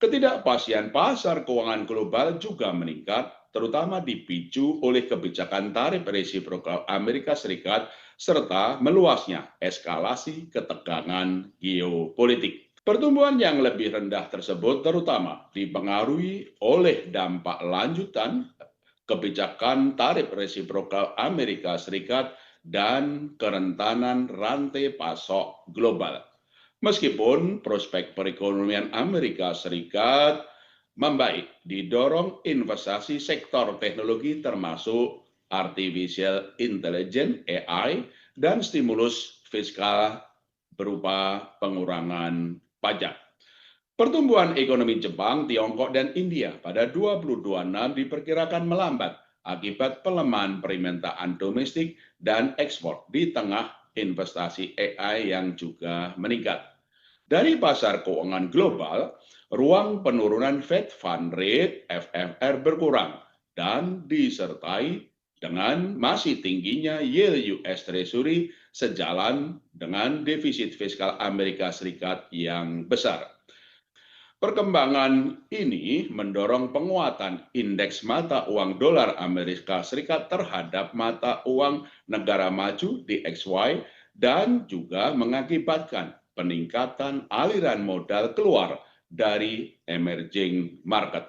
Ketidakpastian pasar keuangan global juga meningkat, terutama dipicu oleh kebijakan tarif resiprokal Amerika Serikat serta meluasnya eskalasi ketegangan geopolitik. Pertumbuhan yang lebih rendah tersebut terutama dipengaruhi oleh dampak lanjutan kebijakan tarif resiprokal Amerika Serikat dan kerentanan rantai pasok global. Meskipun prospek perekonomian Amerika Serikat membaik, didorong investasi sektor teknologi termasuk artificial intelligence (AI) dan stimulus fiskal berupa pengurangan pajak. Pertumbuhan ekonomi Jepang, Tiongkok, dan India pada 2026 diperkirakan melambat akibat pelemahan permintaan domestik dan ekspor di tengah investasi AI yang juga meningkat. Dari pasar keuangan global, ruang penurunan Fed Fund Rate (FFR) berkurang dan disertai dengan masih tingginya yield US Treasury sejalan dengan defisit fiskal Amerika Serikat yang besar. Perkembangan ini mendorong penguatan indeks mata uang dolar Amerika Serikat terhadap mata uang negara maju DXY dan juga mengakibatkan peningkatan aliran modal keluar dari emerging market.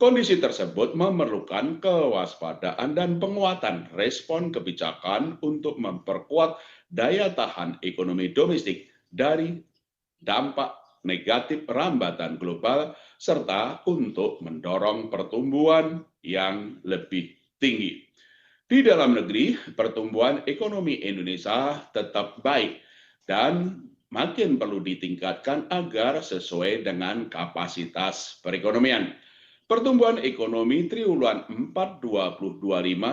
Kondisi tersebut memerlukan kewaspadaan dan penguatan respon kebijakan untuk memperkuat daya tahan ekonomi domestik dari dampak negatif rambatan global serta untuk mendorong pertumbuhan yang lebih tinggi. Di dalam negeri, pertumbuhan ekonomi Indonesia tetap baik dan makin perlu ditingkatkan agar sesuai dengan kapasitas perekonomian. Pertumbuhan ekonomi triwulan 4 2025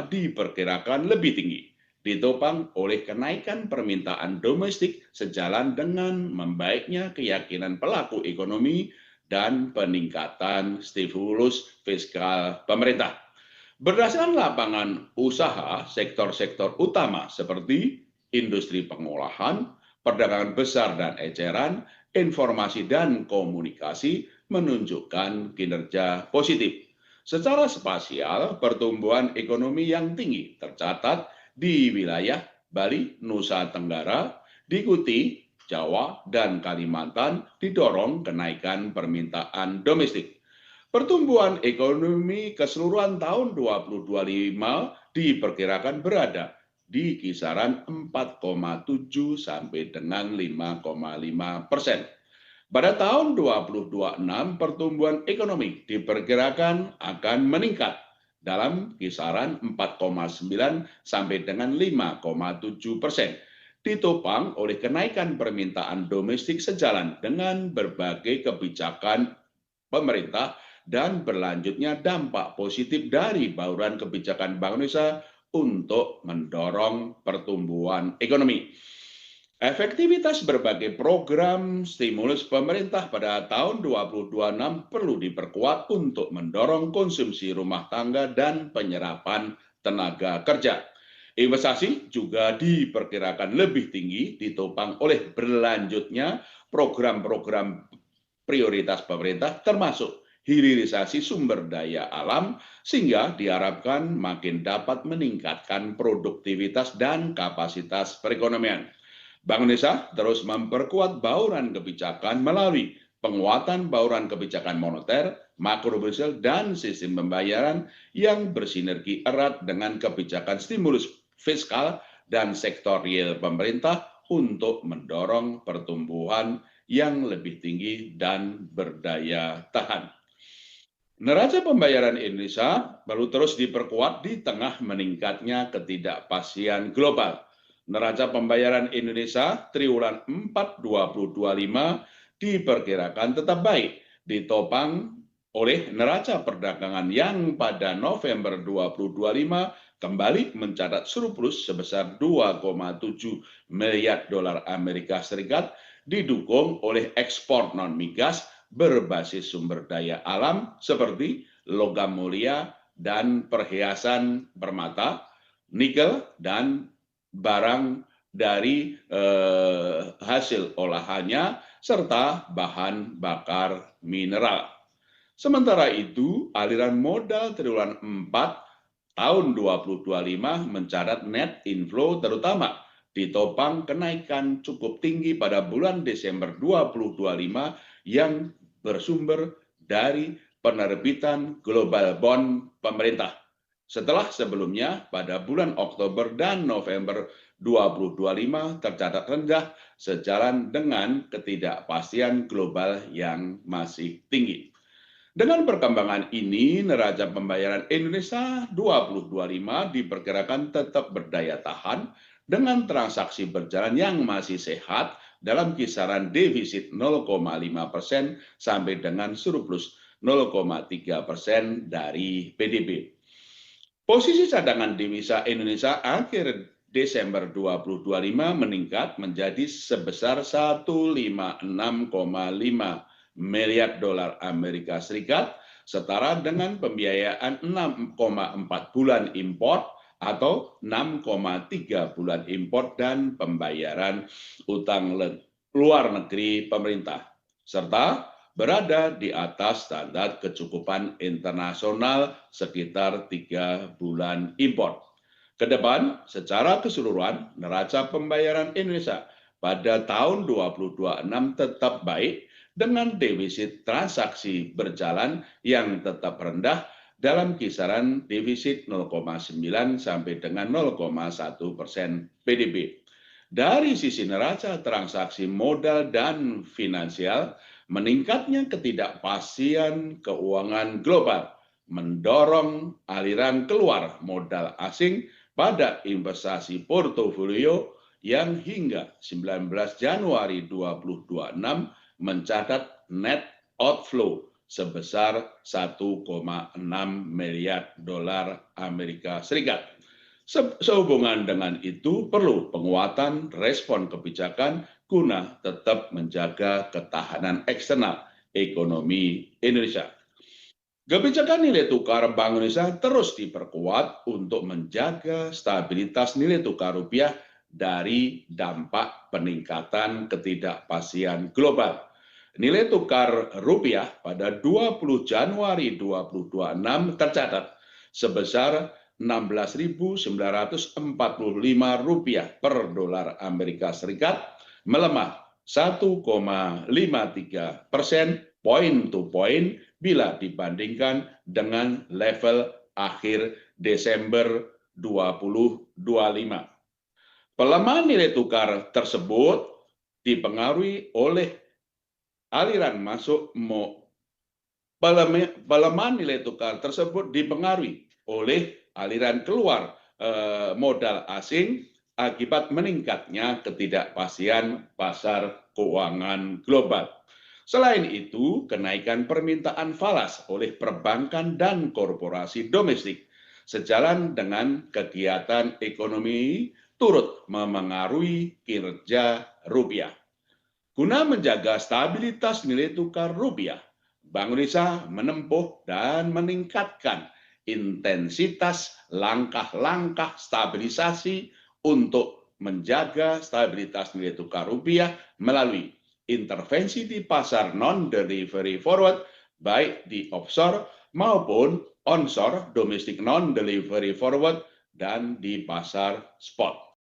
diperkirakan lebih tinggi, ditopang oleh kenaikan permintaan domestik sejalan dengan membaiknya keyakinan pelaku ekonomi dan peningkatan stimulus fiskal pemerintah. Berdasarkan lapangan usaha, sektor-sektor utama seperti industri pengolahan, perdagangan besar dan eceran, informasi dan komunikasi menunjukkan kinerja positif. Secara spasial, pertumbuhan ekonomi yang tinggi tercatat di wilayah Bali, Nusa Tenggara, diikuti Jawa dan Kalimantan didorong kenaikan permintaan domestik. Pertumbuhan ekonomi keseluruhan tahun 2025 diperkirakan berada di kisaran 4,7 sampai dengan 5,5%. Pada tahun 2026, pertumbuhan ekonomi diperkirakan akan meningkat dalam kisaran 4,9 sampai dengan 5,7%, ditopang oleh kenaikan permintaan domestik sejalan dengan berbagai kebijakan pemerintah dan berlanjutnya dampak positif dari bauran kebijakan Bank Indonesia untuk mendorong pertumbuhan ekonomi. Efektivitas berbagai program stimulus pemerintah pada tahun 2026 perlu diperkuat untuk mendorong konsumsi rumah tangga dan penyerapan tenaga kerja. Investasi juga diperkirakan lebih tinggi ditopang oleh berlanjutnya program-program prioritas pemerintah termasuk hilirisasi sumber daya alam sehingga diharapkan makin dapat meningkatkan produktivitas dan kapasitas perekonomian. Bank Indonesia terus memperkuat bauran kebijakan melalui penguatan bauran kebijakan moneter, makrobudensial, dan sistem pembayaran yang bersinergi erat dengan kebijakan stimulus fiskal dan sektor real pemerintah untuk mendorong pertumbuhan yang lebih tinggi dan berdaya tahan. Neraca pembayaran Indonesia perlu terus diperkuat di tengah meningkatnya ketidakpastian global. Neraca pembayaran Indonesia triwulan 4 2025 diperkirakan tetap baik, ditopang oleh neraca perdagangan yang pada November 2025 kembali mencatat surplus sebesar 2,7 miliar dolar Amerika Serikat, didukung oleh ekspor non migas berbasis sumber daya alam seperti logam mulia dan perhiasan permata, nikel, dan barang dari hasil olahannya serta bahan bakar mineral. Sementara itu, aliran modal triwulan 4 tahun 2025 mencatat net inflow terutama ditopang kenaikan cukup tinggi pada bulan Desember 2025 yang bersumber dari penerbitan global bond pemerintah. Setelah sebelumnya pada bulan Oktober dan November 2025 tercatat rendah sejalan dengan ketidakpastian global yang masih tinggi. Dengan perkembangan ini, neraca pembayaran Indonesia 2025 diperkirakan tetap berdaya tahan dengan transaksi berjalan yang masih sehat dalam kisaran defisit 0,5% sampai dengan surplus 0,3% dari PDB. Posisi cadangan devisa Indonesia akhir Desember 2025 meningkat menjadi sebesar 156,5 miliar dolar Amerika Serikat, setara dengan pembiayaan 6,4 bulan impor atau 6,3 bulan impor dan pembayaran utang luar negeri pemerintah, serta berada di atas standar kecukupan internasional sekitar 3 bulan impor. Kedepan, secara keseluruhan, neraca pembayaran Indonesia pada tahun 2026 tetap baik dengan defisit transaksi berjalan yang tetap rendah dalam kisaran defisit 0,9 sampai dengan 0,1% PDB. Dari sisi neraca transaksi modal dan finansial, meningkatnya ketidakpastian keuangan global mendorong aliran keluar modal asing pada investasi portofolio yang hingga 19 Januari 2026 mencatat net outflow sebesar 1,6 miliar dolar Amerika Serikat. Sehubungan dengan itu, perlu penguatan respon kebijakan guna tetap menjaga ketahanan eksternal ekonomi Indonesia. Kebijakan nilai tukar Bank Indonesia terus diperkuat untuk menjaga stabilitas nilai tukar rupiah dari dampak peningkatan ketidakpastian global. Nilai tukar rupiah pada 20 Januari 2026 tercatat sebesar Rp16.945 per dolar Amerika Serikat, melemah 1,53% point to point bila dibandingkan dengan level akhir Desember 2025. Pelemahan nilai tukar tersebut dipengaruhi oleh aliran masuk pelemahan nilai tukar tersebut dipengaruhi oleh aliran keluar modal asing akibat meningkatnya ketidakpastian pasar keuangan global. Selain itu, kenaikan permintaan falas oleh perbankan dan korporasi domestik sejalan dengan kegiatan ekonomi turut memengaruhi kinerja rupiah. Guna menjaga stabilitas nilai tukar rupiah, Bank Indonesia menempuh dan meningkatkan intensitas langkah-langkah stabilisasi untuk menjaga stabilitas nilai tukar rupiah melalui intervensi di pasar non-delivery forward, baik di offshore maupun onshore domestic non-delivery forward dan di pasar spot.